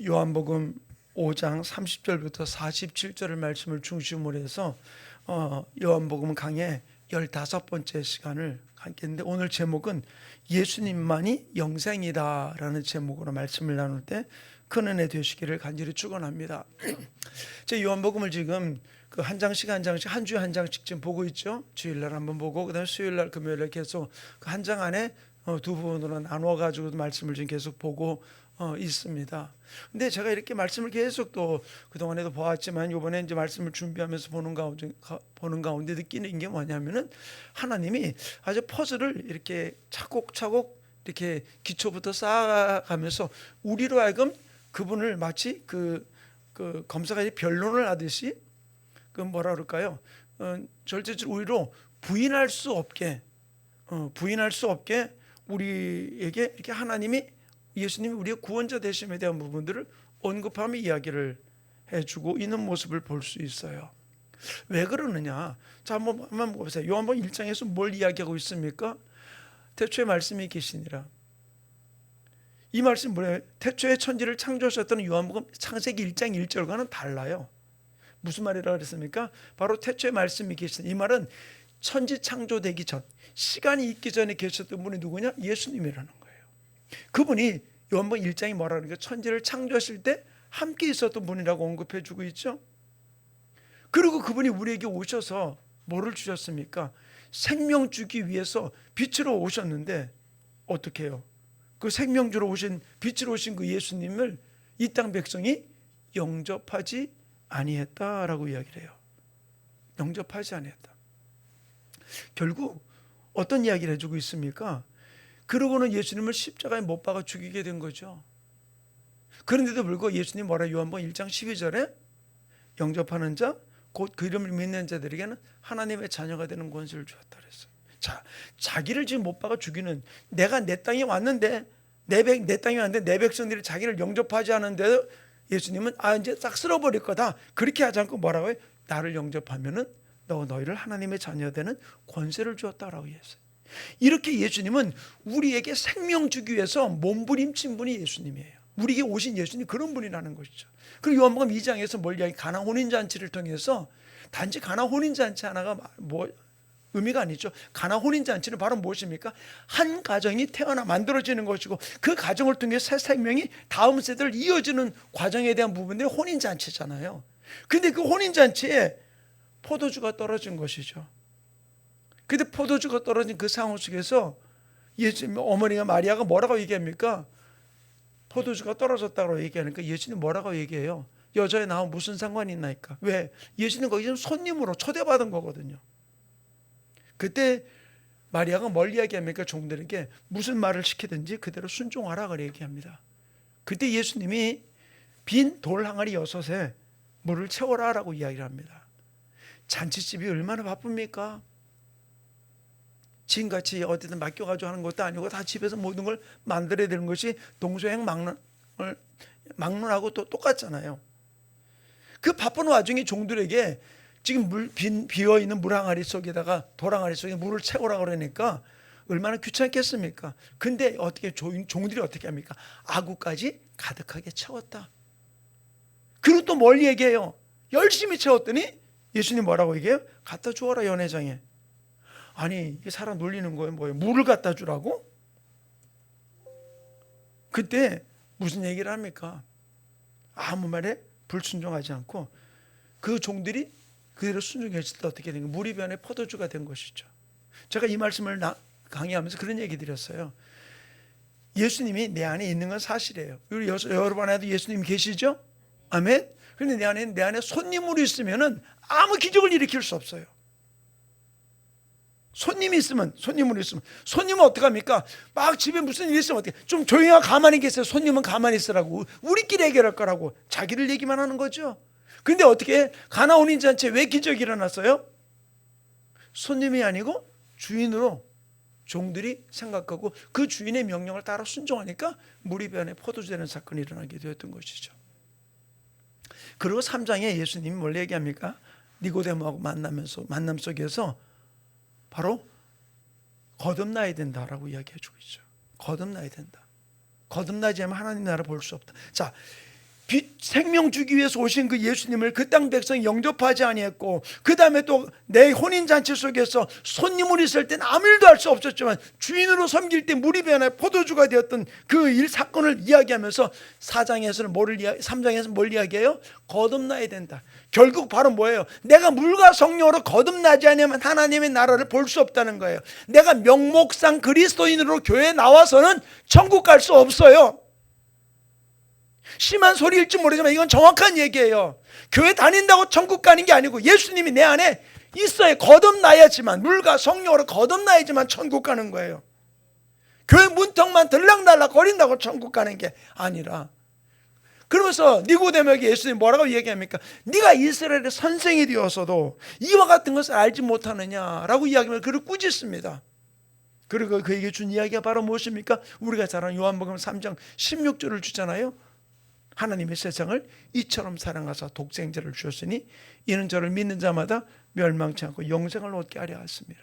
요한복음 5장 30절부터 47절의 말씀을 중심으로 해서 요한복음 강의 15번째 시간을 갖겠는데, 오늘 제목은 예수님만이 영생이다 라는 제목으로 말씀을 나눌 때 큰 은혜 되시기를 간절히 축원합니다. 제 요한복음을 지금 그 한 장씩 한 장씩 한 주에 한 장씩 지금 보고 있죠. 주일날 한번 보고 그다음에 수요일날 금요일날 계속 그 한 장 안에 두 부분으로 나누어 가지고 말씀을 지금 계속 보고 있습니다. 근데 제가 이렇게 말씀을 계속 또 그동안에도 보았지만 이번에 이제 말씀을 준비하면서 보는 가운데 느끼는 게 뭐냐면은, 하나님이 아주 퍼즐을 이렇게 차곡차곡 이렇게 기초부터 쌓아가면서 우리로 하여금 그분을 마치 그 검사가 변론을 하듯이 그 뭐라 그럴까요? 절대적으로 우리로 부인할 수 없게 우리에게 이렇게 하나님이, 예수님이 우리의 구원자 되심에 대한 부분들을 언급하며 이야기를 해주고 있는 모습을 볼 수 있어요. 왜 그러느냐? 자, 한번 보세요. 요한복음 1장에서 뭘 이야기하고 있습니까? 태초에 말씀이 계시니라. 이 말씀 뭐예요? 태초에 천지를 창조하셨다는 요한복음 창세기 1장 1절과는 달라요. 무슨 말이라고 그랬습니까? 바로 태초에 말씀이 계신, 이 말은 천지 창조되기 전, 시간이 있기 전에 계셨던 분이 누구냐? 예수님이라는 거예요. 그분이 요한복음 1장이 뭐라 그러니까 천지를 창조하실 때 함께 있었던 분이라고 언급해 주고 있죠. 그리고 그분이 우리에게 오셔서 뭐를 주셨습니까? 생명 주기 위해서 빛으로 오셨는데 어떻게 해요? 그 생명주로 오신, 빛으로 오신 그 예수님을 이 땅 백성이 영접하지 아니했다라고 이야기를 해요. 영접하지 아니했다. 결국 어떤 이야기를 해주고 있습니까? 그러고는 예수님을 십자가에 못 박아 죽이게 된 거죠. 그런데도 불구하고 예수님 뭐라, 요한복음 1장 12절에 영접하는 자 곧 그 이름을 믿는 자들에게는 하나님의 자녀가 되는 권세를 주었다 그랬어요. 자, 자기를 지금 못 박아 죽이는, 내가 내 땅에 왔는데 내 땅에 왔는데 내 백성들이 자기를 영접하지 않은데 예수님은 이제 싹 쓸어버릴 거다, 그렇게 하지 않고 뭐라고 해요? 나를 영접하면은 너희를 하나님의 자녀 되는 권세를 주었다라고 했어요. 이렇게 예수님은 우리에게 생명 주기 위해서 몸부림친 분이 예수님이에요. 우리에게 오신 예수님, 그런 분이라는 것이죠. 그리고 요한복음 2장에서 뭘 이야기, 가나 혼인잔치를 통해서, 단지 가나 혼인잔치 하나가 뭐 의미가 아니죠. 가나 혼인잔치는 바로 무엇입니까? 한 가정이 만들어지는 것이고, 그 가정을 통해 새 생명이 다음 세대를 이어지는 과정에 대한 부분들이 혼인잔치잖아요. 근데 그 혼인잔치에 포도주가 떨어진 것이죠. 근데 포도주가 떨어진 그 상황 속에서 예수님 어머니가 마리아가 뭐라고 얘기합니까? 포도주가 떨어졌다고 얘기하니까 예수님 뭐라고 얘기해요? 여자에 나와 무슨 상관이 있나니까. 왜? 예수님 거기 손님으로 초대받은 거거든요. 그때 마리아가 뭘 이야기합니까? 종들에게 무슨 말을 시키든지 그대로 순종하라 그렇게 얘기합니다. 그때 예수님이 빈 돌 항아리 6에 물을 채워라 라고 이야기를 합니다. 잔치집이 얼마나 바쁩니까? 지금같이 어디든 맡겨가지고 하는 것도 아니고 다 집에서 모든 걸 만들어야 되는 것이 동서양 막론하고 또 똑같잖아요. 그 바쁜 와중에 종들에게 지금 비어있는 물항아리 속에다가 돌항아리 속에 물을 채우라 그러니까 얼마나 귀찮겠습니까? 근데 어떻게 종들이 어떻게 합니까? 아구까지 가득하게 채웠다. 그리고 또 뭘 얘기해요? 열심히 채웠더니 예수님 뭐라고 얘기해요? 갖다 주어라 연회장에. 아니, 이 사람 놀리는 거예요. 뭐예요? 물을 갖다 주라고? 그때 무슨 얘기를 합니까? 아무 말에 불순종하지 않고 그 종들이 그대로 순종했을 때 어떻게 된 거예요? 물이 변해 포도주가 된 것이죠. 제가 이 말씀을 강의하면서 그런 얘기 드렸어요. 예수님이 내 안에 있는 건 사실이에요. 여러분 안에도 예수님 계시죠? 아멘. 그런데 내 안에 손님으로 있으면은 아무 기적을 일으킬 수 없어요. 손님으로 있으면 손님은 어떻게 합니까? 막 집에 무슨 일 있으면 어떻게, 좀 조용히 하고 가만히 계세요. 손님은 가만히 있으라고, 우리끼리 해결할 거라고 자기를 얘기만 하는 거죠. 근데 어떻게 가나 혼인잔치에 왜 기적이 일어났어요? 손님이 아니고 주인으로 종들이 생각하고 그 주인의 명령을 따라 순종하니까 물이 변해 포도주 되는 사건이 일어나게 되었던 것이죠. 그리고 3장에 예수님이 뭘 얘기합니까? 니고데모하고 만남 속에서 바로 거듭나야 된다라고 이야기해 주고 있죠. 거듭나야 된다. 거듭나지 않으면 하나님 나라 볼 수 없다. 자, 생명 주기 위해서 오신 그 예수님을 그 땅 백성이 영접하지 아니했고, 그 다음에 또 내 혼인잔치 속에서 손님으로 있을 땐 아무 일도 할 수 없었지만 주인으로 섬길 때 물이 변해 포도주가 되었던 그 일 사건을 이야기하면서 3장에서는 뭘 이야기해요? 거듭나야 된다. 결국 바로 뭐예요? 내가 물과 성령으로 거듭나지 않으면 하나님의 나라를 볼 수 없다는 거예요. 내가 명목상 그리스도인으로 교회에 나와서는 천국 갈 수 없어요. 심한 소리일지 모르지만 이건 정확한 얘기예요. 교회 다닌다고 천국 가는 게 아니고 예수님이 내 안에 있어야 거듭나야지만, 물과 성령으로 거듭나야지만 천국 가는 거예요. 교회 문턱만 들락날락 거린다고 천국 가는 게 아니라. 그러면서 니고데모에게 예수님이 뭐라고 얘기합니까? 네가 이스라엘의 선생이 되어서도 이와 같은 것을 알지 못하느냐라고 이야기하면 그를 꾸짖습니다. 그리고 그에게 준 이야기가 바로 무엇입니까? 우리가 잘 아는 요한복음 3장 16절을 주잖아요. 하나님의 세상을 이처럼 사랑하사 독생자를 주셨으니 이는 저를 믿는 자마다 멸망치 않고 영생을 얻게 하려 하십니다.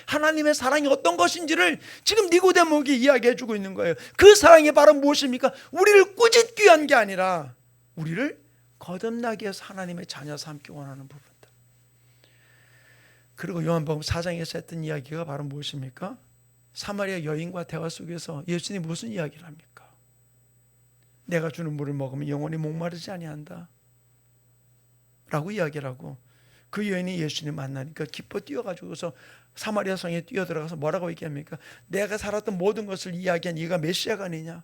하나님의 사랑이 어떤 것인지를 지금 니고데모에게 이야기해 주고 있는 거예요. 그 사랑이 바로 무엇입니까? 우리를 꾸짖기 위한 게 아니라 우리를 거듭나게 해서 하나님의 자녀 삼기 원하는 부분이다. 그리고 요한복음 4장에서 했던 이야기가 바로 무엇입니까? 사마리아 여인과 대화 속에서 예수님이 무슨 이야기를 합니까? 내가 주는 물을 먹으면 영원히 목마르지 아니한다 라고 이야기를 하고, 그 여인이 예수님 만나니까 기뻐 뛰어가지고서 사마리아 성에 뛰어들어가서 뭐라고 얘기합니까? 내가 살았던 모든 것을 이야기한 네가 메시아가 아니냐.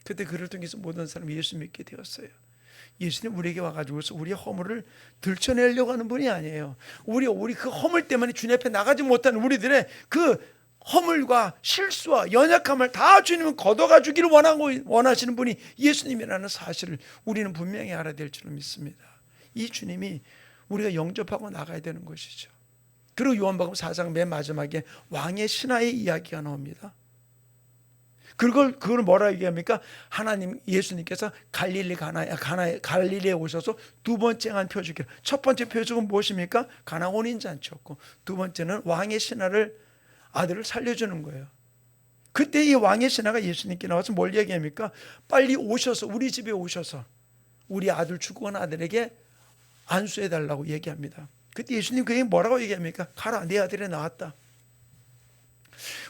그때 그를 통해서 모든 사람이 예수 믿게 되었어요. 예수님 우리에게 와가지고서 우리의 허물을 들춰내려고 하는 분이 아니에요. 우리 그 허물 때문에 주님 앞에 나가지 못하는 우리들의 그 허물과 실수와 연약함을 다 주님은 걷어가 주기를 원하시는 분이 예수님이라는 사실을 우리는 분명히 알아야 될 줄로 믿습니다. 이 주님이 우리가 영접하고 나가야 되는 것이죠. 그리고 요한복음 4장 맨 마지막에 왕의 신하의 이야기가 나옵니다. 그걸 뭐라 얘기합니까? 하나님 예수님께서 갈릴리에 오셔서 두 번째 한 표적이에요. 첫 번째 표적은 무엇입니까? 가나 혼인잔치였고, 두 번째는 왕의 신하를 아들을 살려주는 거예요. 그때 이 왕의 신하가 예수님께 나와서 뭘 얘기합니까? 빨리 오셔서 우리 집에 오셔서 우리 아들 죽어간 아들에게 안수해달라고 얘기합니다. 그때 예수님 그에게 뭐라고 얘기합니까? 가라, 내 아들이 나왔다.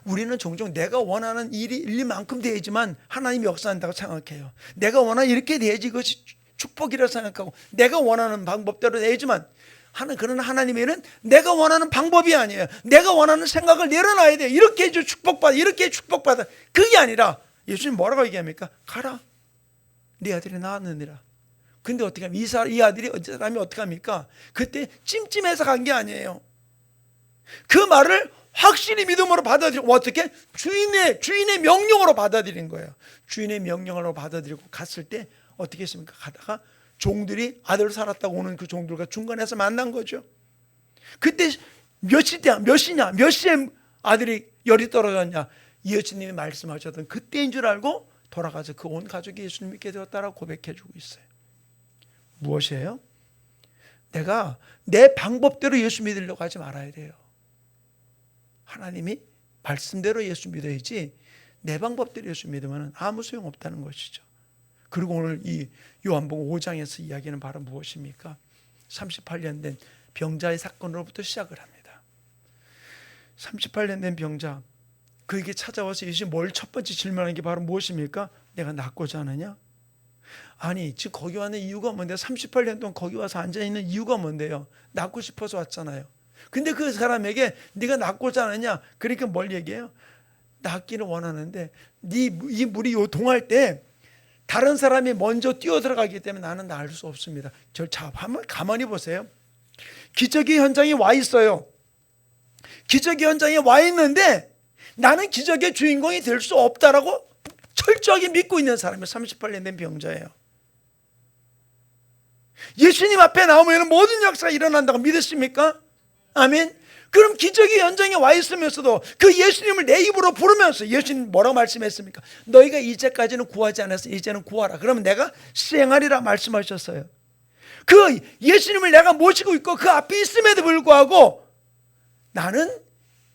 우리는 종종 내가 원하는 일만큼 돼야지만 하나님이 역사한다고 생각해요. 내가 원하는 이렇게 돼야지 이것이 축복이라고 생각하고, 내가 원하는 방법대로 돼야지만, 그러나 하나님의 일은 내가 원하는 방법이 아니에요. 내가 원하는 생각을 내려놔야 돼요. 이렇게 해줘 축복받아, 이렇게 축복받아. 그게 아니라 예수님 뭐라고 얘기합니까? 가라, 네 아들이 나왔느니라. 근데 어떻게 하면 이 아들이 사람이 어떻게 합니까? 그때 찜찜해서 간 게 아니에요. 그 말을 확실히 믿음으로 받아들이고, 어떻게? 주인의 명령으로 받아들인 거예요. 주인의 명령으로 받아들이고 갔을 때 어떻게 했습니까? 가다가 종들이 아들 살았다고 오는 그 종들과 중간에서 만난 거죠. 그때 몇 시에 아들이 열이 떨어졌냐? 예수님이 말씀하셨던 그때인 줄 알고 돌아가서 그 온 가족이 예수님 믿게 되었다라고 고백해 주고 있어요. 무엇이에요? 내가 내 방법대로 예수 믿으려고 하지 말아야 돼요. 하나님이 말씀대로 예수 믿어야지 내 방법대로 예수 믿으면 아무 소용없다는 것이죠. 그리고 오늘 이 요한복음 5장에서 이야기는 바로 무엇입니까? 38년 된 병자의 사건으로부터 시작을 합니다. 38년 된 병자, 그에게 찾아와서 예수님이 뭘 첫 번째 질문하는 게 바로 무엇입니까? 내가 낫고자 하느냐? 아니, 지금 거기 왔는 이유가 뭔데? 38년 동안 거기 와서 앉아있는 이유가 뭔데요? 낫고 싶어서 왔잖아요. 근데 그 사람에게 네가 낫고자 하느냐? 그러니까 뭘 얘기해요? 낫기를 원하는데 이 물이 요동할 때 다른 사람이 먼저 뛰어들어가기 때문에 나는 나을 수 없습니다. 한번 가만히 보세요. 기적의 현장에 와 있어요. 기적의 현장에 와 있는데 나는 기적의 주인공이 될 수 없다라고 철저하게 믿고 있는 사람이 38년 된 병자예요. 예수님 앞에 나오면 모든 역사가 일어난다고 믿으십니까? 아멘. 그럼 기적의 현장에 와 있으면서도 그 예수님을 내 입으로 부르면서 예수님 뭐라고 말씀했습니까? 너희가 이제까지는 구하지 않았어, 이제는 구하라. 그러면 내가 시행하리라 말씀하셨어요. 그 예수님을 내가 모시고 있고 그 앞에 있음에도 불구하고 나는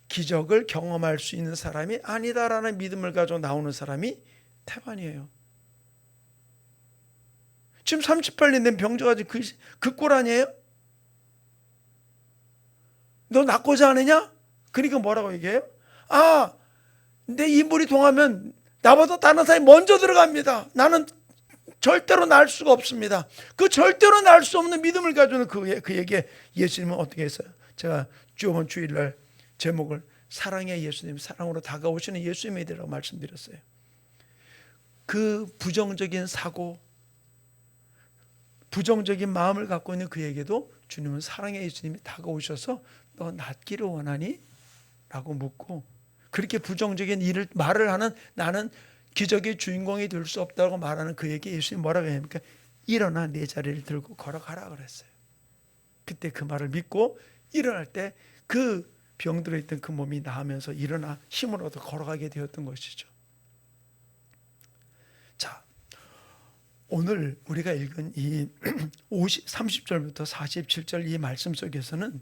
기적을 경험할 수 있는 사람이 아니다라는 믿음을 가지고 나오는 사람이 태반이에요. 지금 38년 된 병자가 그 꼴 아니에요? 너 낫고자 하느냐? 그러니까 뭐라고 얘기해요? 아, 내 인물이 동하면 나보다 다른 사람이 먼저 들어갑니다. 나는 절대로 날 수가 없습니다. 그 절대로 날 수 없는 믿음을 가지고는 그 얘기에 예수님은 어떻게 했어요? 제가 저번 주일날 제목을 사랑의 예수님, 사랑으로 다가오시는 예수님에 대해서 말씀드렸어요. 그 부정적인 사고, 부정적인 마음을 갖고 있는 그에게도 주님은 사랑의 예수님이 다가오셔서 너 낫기를 원하니? 라고 묻고, 그렇게 부정적인 말을 하는 나는 기적의 주인공이 될 수 없다고 말하는 그에게 예수님이 뭐라고 합니까? 일어나 내 자리를 들고 걸어가라 그랬어요. 그때 그 말을 믿고 일어날 때 그 병들어 있던 그 몸이 나으면서 일어나 힘을 얻어 걸어가게 되었던 것이죠. 자, 오늘 우리가 읽은 이 30절부터 47절 이 말씀 속에서는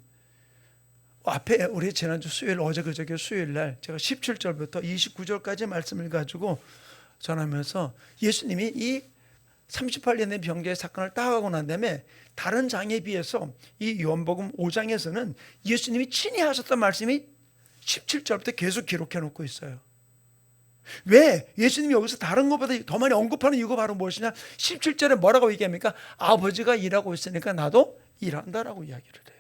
앞에 우리 지난주 수요일, 어제 그저께 수요일 날 제가 17절부터 29절까지 말씀을 가지고 전하면서 예수님이 이 38년 된 병자의 사건을 따가고 난 다음에 다른 장에 비해서 이 요한복음 5장에서는 예수님이 친히 하셨던 말씀이 17절부터 계속 기록해 놓고 있어요. 왜 예수님이 여기서 다른 것보다 더 많이 언급하는 이유가 바로 무엇이냐? 17절에 뭐라고 얘기합니까? 아버지가 일하고 있으니까 나도 일한다라고 이야기를 해요.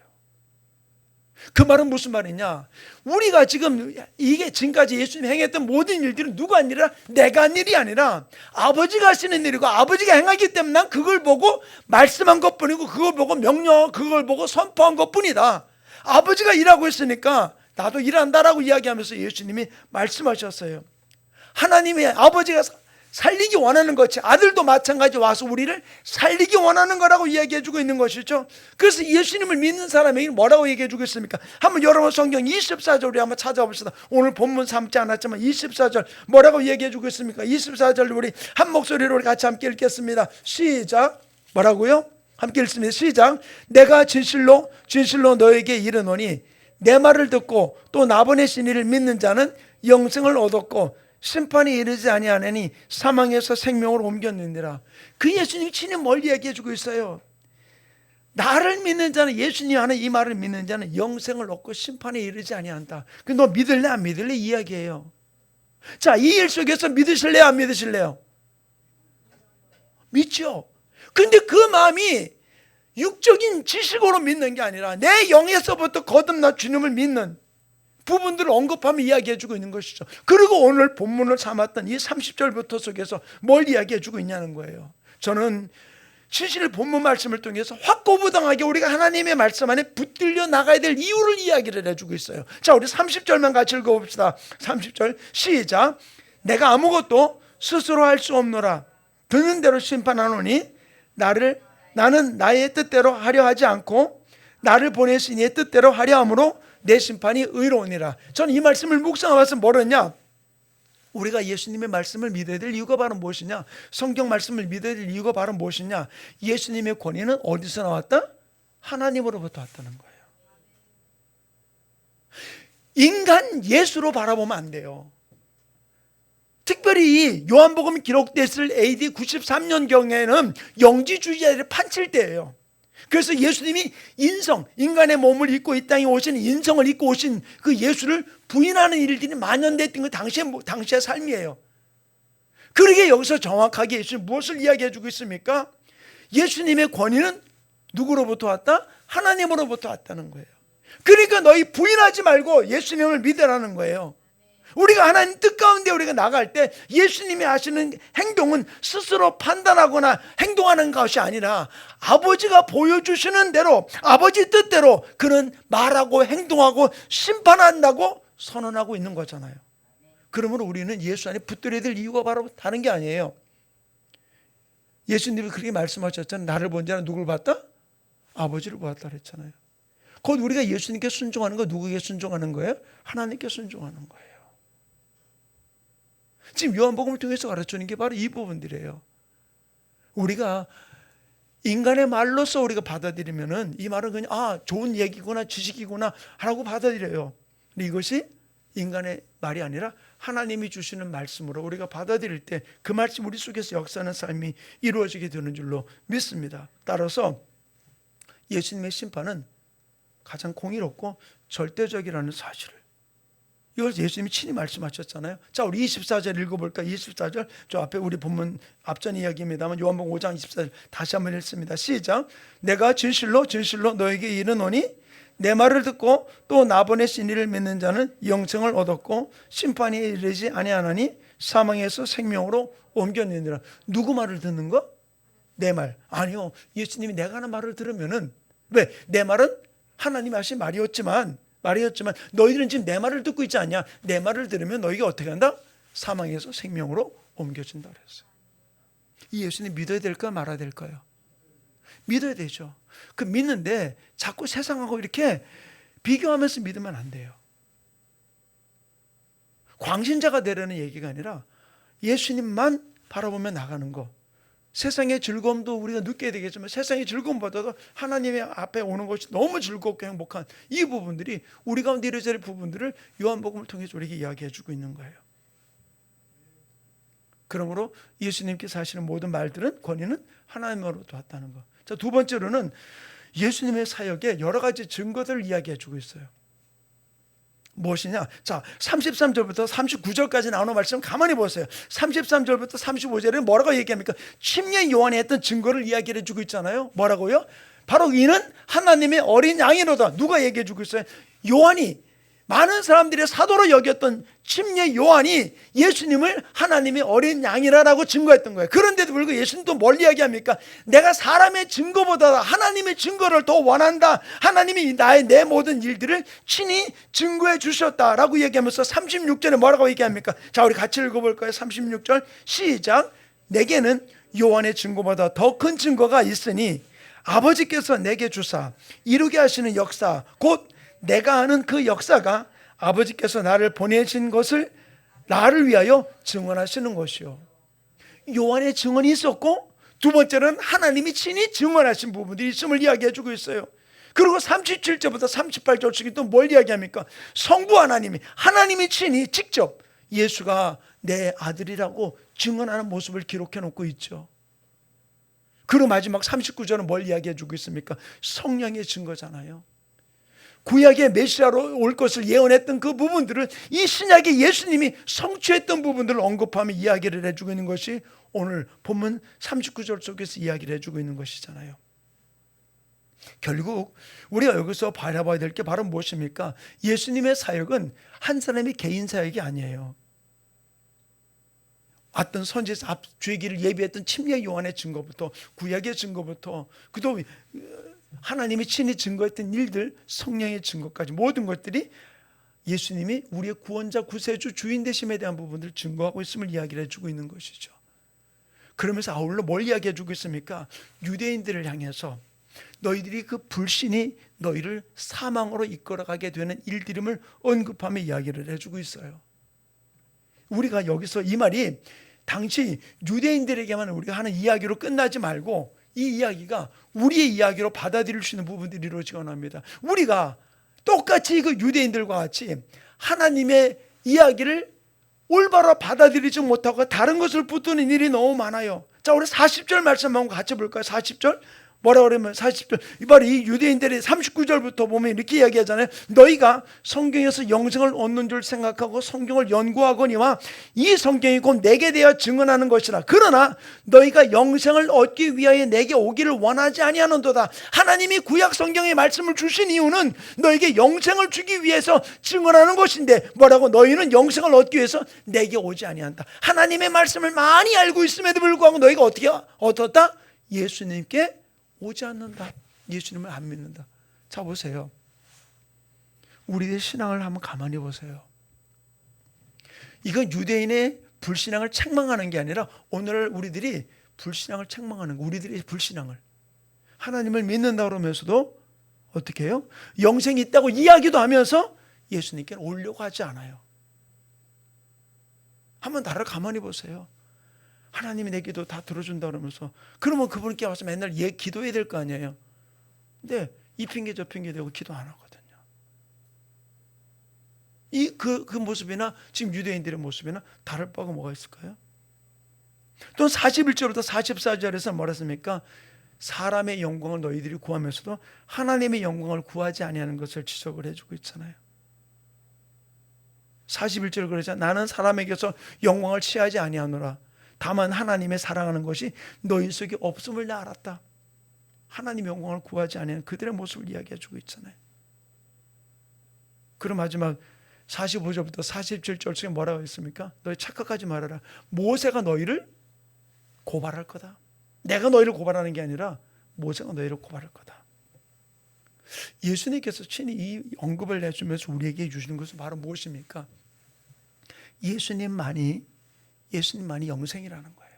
그 말은 무슨 말이냐? 우리가 지금 이게 지금까지 예수님이 행했던 모든 일들은 누가 한 일이라? 내가 한 일이 아니라 아버지가 하시는 일이고 아버지가 행하기 때문에 난 그걸 보고 말씀한 것뿐이고 그걸 보고 명령, 그걸 보고 선포한 것뿐이다. 아버지가 일하고 있으니까 나도 일한다라고 이야기하면서 예수님이 말씀하셨어요. 하나님의 아버지가 살리기 원하는 것이 아들도 마찬가지 와서 우리를 살리기 원하는 거라고 이야기해주고 있는 것이죠. 그래서 예수님을 믿는 사람에게 뭐라고 얘기해주고 있습니까? 한번 여러분 성경 24절 우리 한번 찾아봅시다. 오늘 본문 삼지 않았지만 24절 뭐라고 얘기해주고 있습니까? 24절 우리 한 목소리로 우리 같이 함께 읽겠습니다. 시작. 뭐라고요? 함께 읽습니다. 시작. 내가 진실로 너에게 이르노니 내 말을 듣고 또 나 보내신 이를 믿는 자는 영생을 얻었고 심판이 이르지 아니하나니 사망에서 생명으로 옮겼느니라. 그 예수님이 친히 뭘 이야기해주고 있어요? 나를 믿는 자는, 예수님 하는 이 말을 믿는 자는 영생을 얻고 심판에 이르지 아니한다. 너 믿을래 안 믿을래 이야기해요. 자, 이 일 속에서 믿으실래요 안 믿으실래요? 믿죠. 근데 그 마음이 육적인 지식으로 믿는 게 아니라 내 영에서부터 거듭나 주님을 믿는 부분들을 언급하며 이야기해주고 있는 것이죠. 그리고 오늘 본문을 삼았던 이 30절부터 속에서 뭘 이야기해주고 있냐는 거예요. 저는 진실 본문 말씀을 통해서 확고부당하게 우리가 하나님의 말씀 안에 붙들려 나가야 될 이유를 이야기를 해주고 있어요. 자, 우리 30절만 같이 읽어봅시다. 30절 시작. 내가 아무것도 스스로 할 수 없노라. 듣는 대로 심판하노니 나는 나의 뜻대로 하려 하지 않고 나를 보내신 이의 뜻대로 하려 함으로 내 심판이 의로우니라. 저는 이 말씀을 묵상하면서 뭐랬냐? 우리가 예수님의 말씀을 믿어야 될 이유가 바로 무엇이냐? 성경 말씀을 믿어야 될 이유가 바로 무엇이냐? 예수님의 권위는 어디서 나왔다? 하나님으로부터 왔다는 거예요. 인간 예수로 바라보면 안 돼요. 특별히 요한복음이 기록됐을 AD 93년경에는 영지주의자들이 판칠 때예요. 그래서 예수님이 인간의 몸을 입고 이 땅에 오신 인성을 입고 오신 그 예수를 부인하는 일들이 만연됐던 그 당시의 삶이에요. 그러게 여기서 정확하게 예수님 무엇을 이야기해 주고 있습니까? 예수님의 권위는 누구로부터 왔다? 하나님으로부터 왔다는 거예요. 그러니까 너희 부인하지 말고 예수님을 믿으라는 거예요. 우리가 하나님 뜻 가운데 우리가 나갈 때 예수님이 하시는 행동은 스스로 판단하거나 행동하는 것이 아니라 아버지가 보여주시는 대로 아버지 뜻대로 그는 말하고 행동하고 심판한다고 선언하고 있는 거잖아요. 그러므로 우리는 예수 안에 붙들어야 될 이유가 바로 다른 게 아니에요. 예수님이 그렇게 말씀하셨잖아요. 나를 본 자는 누굴 봤다? 아버지를 보았다 그랬잖아요. 곧 우리가 예수님께 순종하는 거 누구에게 순종하는 거예요? 하나님께 순종하는 거예요. 지금 요한복음을 통해서 가르치는 게 바로 이 부분들이에요. 우리가 인간의 말로서 우리가 받아들이면은 이 말은 그냥 좋은 얘기구나 지식이구나 하라고 받아들여요. 근데 이것이 인간의 말이 아니라 하나님이 주시는 말씀으로 우리가 받아들일 때 그 말씀 우리 속에서 역사하는 삶이 이루어지게 되는 줄로 믿습니다. 따라서 예수님의 심판은 가장 공의롭고 절대적이라는 사실을, 이걸 예수님이 친히 말씀하셨잖아요. 자, 우리 24절 읽어볼까요? 24절, 저 앞에 우리 본문 앞전 이야기입니다만 요한복음 5장 24절 다시 한번 읽습니다. 시작. 내가 진실로 진실로 너에게 이르노니 내 말을 듣고 또 나 보내신 이를 믿는 자는 영생을 얻었고 심판에 이르지 아니하나니 사망에서 생명으로 옮겨내니라. 누구 말을 듣는 거? 내 말. 아니요, 예수님이 내가 하는 말을 들으면은, 왜? 내 말은 하나님이 하신 말이었지만 너희들은 지금 내 말을 듣고 있지 않냐? 내 말을 들으면 너희가 어떻게 한다? 사망에서 생명으로 옮겨진다 그랬어요. 이 예수님 믿어야 될까 말아야 될까요? 믿어야 되죠. 그 믿는데 자꾸 세상하고 이렇게 비교하면서 믿으면 안 돼요. 광신자가 되려는 얘기가 아니라 예수님만 바라보며 나가는 거. 세상의 즐거움도 우리가 느껴야 되겠지만 세상의 즐거움보다도 하나님의 앞에 오는 것이 너무 즐겁고 행복한 이 부분들이 우리 가운데 이루어져야 할 부분들을 요한복음을 통해서 우리에게 이야기해 주고 있는 거예요. 그러므로 예수님께서 하시는 모든 말들은 권위는 하나님으로부터 왔다는 것. 자, 두 번째로는 예수님의 사역에 여러 가지 증거들을 이야기해 주고 있어요. 무엇이냐? 자, 33절부터 39절까지 나오는 말씀 가만히 보세요. 33절부터 35절에 뭐라고 얘기합니까? 침례 요한이 했던 증거를 이야기해 주고 있잖아요. 뭐라고요? 바로 이는 하나님의 어린 양이로다. 누가 얘기해 주고 있어요? 요한이, 많은 사람들이 사도로 여겼던 침례 요한이 예수님을 하나님의 어린 양이라고 증거했던 거예요. 그런데도 불구하고 예수님도 뭘 이야기합니까? 내가 사람의 증거보다 하나님의 증거를 더 원한다. 하나님이 내 모든 일들을 친히 증거해 주셨다라고 얘기하면서 36절에 뭐라고 얘기합니까? 자, 우리 같이 읽어볼까요? 36절 시작. 내게는 요한의 증거보다 더 큰 증거가 있으니 아버지께서 내게 주사 이루게 하시는 역사, 곧 내가 아는 그 역사가 아버지께서 나를 보내신 것을 나를 위하여 증언하시는 것이요. 요한의 증언이 있었고, 두 번째는 하나님이 친히 증언하신 부분들이 있음을 이야기해 주고 있어요. 그리고 37절부터 38절쯤이 또 뭘 이야기합니까? 성부 하나님이 친히 직접 예수가 내 아들이라고 증언하는 모습을 기록해 놓고 있죠. 그리고 마지막 39절은 뭘 이야기해 주고 있습니까? 성령의 증거잖아요. 구약의 메시아로 올 것을 예언했던 그 부분들을 이 신약의 예수님이 성취했던 부분들을 언급하며 이야기를 해주고 있는 것이 오늘 본문 39절 속에서 이야기를 해주고 있는 것이잖아요. 결국 우리가 여기서 바라봐야 될 게 바로 무엇입니까? 예수님의 사역은 한 사람의 개인 사역이 아니에요. 어떤 선지자 앞주기를 예비했던 침례 요한의 증거부터 구약의 증거부터 그도 하나님이 친히 증거했던 일들, 성령의 증거까지 모든 것들이 예수님이 우리의 구원자, 구세주, 주인 되심에 대한 부분들을 증거하고 있음을 이야기를 해주고 있는 것이죠. 그러면서 아울러 뭘 이야기해 주고 있습니까? 유대인들을 향해서 너희들이 그 불신이 너희를 사망으로 이끌어가게 되는 일들임을 언급하며 이야기를 해주고 있어요. 우리가 여기서 이 말이 당시 유대인들에게만 우리가 하는 이야기로 끝나지 말고 이 이야기가 우리의 이야기로 받아들일 수 있는 부분들이 이루어지곤 합니다. 우리가 똑같이 그 유대인들과 같이 하나님의 이야기를 올바로 받아들이지 못하고 다른 것을 붙드는 일이 너무 많아요. 자, 우리 40절 말씀 한번 같이 볼까요? 40절 뭐라 그러면 40절 바로 이 유대인들이 39절부터 보면 이렇게 이야기하잖아요. 너희가 성경에서 영생을 얻는 줄 생각하고 성경을 연구하거니와 이 성경이 곧 내게 대하여 증언하는 것이라. 그러나 너희가 영생을 얻기 위하여 내게 오기를 원하지 아니하는도다. 하나님이 구약 성경의 말씀을 주신 이유는 너에게 영생을 주기 위해서 증언하는 것인데 뭐라고? 너희는 영생을 얻기 위해서 내게 오지 아니한다. 하나님의 말씀을 많이 알고 있음에도 불구하고 너희가 어떻게 얻었다? 예수님께 오지 않는다. 예수님을 안 믿는다. 자, 보세요. 우리의 신앙을 한번 가만히 보세요. 이건 유대인의 불신앙을 책망하는 게 아니라 오늘 우리들이 불신앙을 책망하는 거. 우리들의 불신앙을. 하나님을 믿는다 그러면서도 어떻게 해요? 영생이 있다고 이야기도 하면서 예수님께 오려고 하지 않아요. 한번 나를 가만히 보세요. 하나님이 내 기도 다 들어준다 그러면서 그러면 그분께 와서 맨날 기도해야 될 거 아니에요. 근데 이 핑계 저 핑계 대고 기도 안 하거든요. 그 모습이나 지금 유대인들의 모습이나 다를 바가 뭐가 있을까요? 또 41절부터 44절에서 뭐라 했습니까? 사람의 영광을 너희들이 구하면서도 하나님의 영광을 구하지 아니하는 것을 지적을 해주고 있잖아요. 41절 그러자 나는 사람에게서 영광을 취하지 아니하노라. 다만 하나님의 사랑하는 것이 너희 속에 없음을 나 알았다. 하나님의 영광을 구하지 아니하는 그들의 모습을 이야기해주고 있잖아요. 그럼 마지막 45절부터 47절쯤에 뭐라고 했습니까? 너희 착각하지 말아라. 모세가 너희를 고발할 거다. 내가 너희를 고발하는 게 아니라 모세가 너희를 고발할 거다. 예수님께서 친히 이 언급을 해주면서 우리에게 주시는 것은 바로 무엇입니까? 예수님만이 영생이라는 거예요.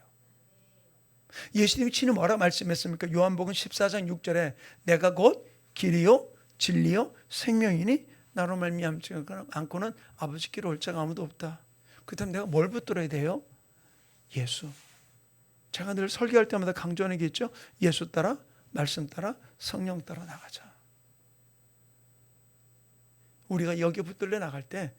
예수님이 친히 뭐라 말씀했습니까? 요한복음 14장 6절에 내가 곧 길이요 진리요 생명이니 나로 말미암지 않고는 아버지께로 올 자가 아무도 없다. 그다음 내가 뭘 붙들어야 돼요? 예수. 제가 늘 설교할 때마다 강조하는 게 있죠. 예수 따라, 말씀 따라, 성령 따라 나가자. 우리가 여기에 붙들려 나갈 때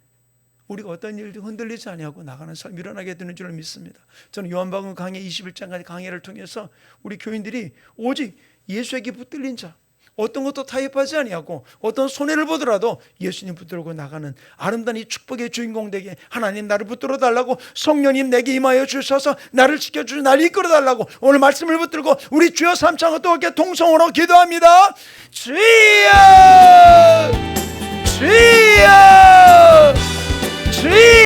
우리가 어떤 일도 흔들리지 아니하고 나가는 삶이 일어나게 되는 줄 믿습니다. 저는 요한복음 강해 21장까지 강해를 통해서 우리 교인들이 오직 예수에게 붙들린 자, 어떤 것도 타협하지 아니하고 어떤 손해를 보더라도 예수님 붙들고 나가는 아름다운 이 축복의 주인공 되게 하나님 나를 붙들어 달라고, 성령님 내게 임하여 주셔서 나를 지켜주시고 나를 이끌어 달라고 오늘 말씀을 붙들고 우리 주여 삼창을 또 이렇게 동성으로 기도합니다. 주여 주여 주여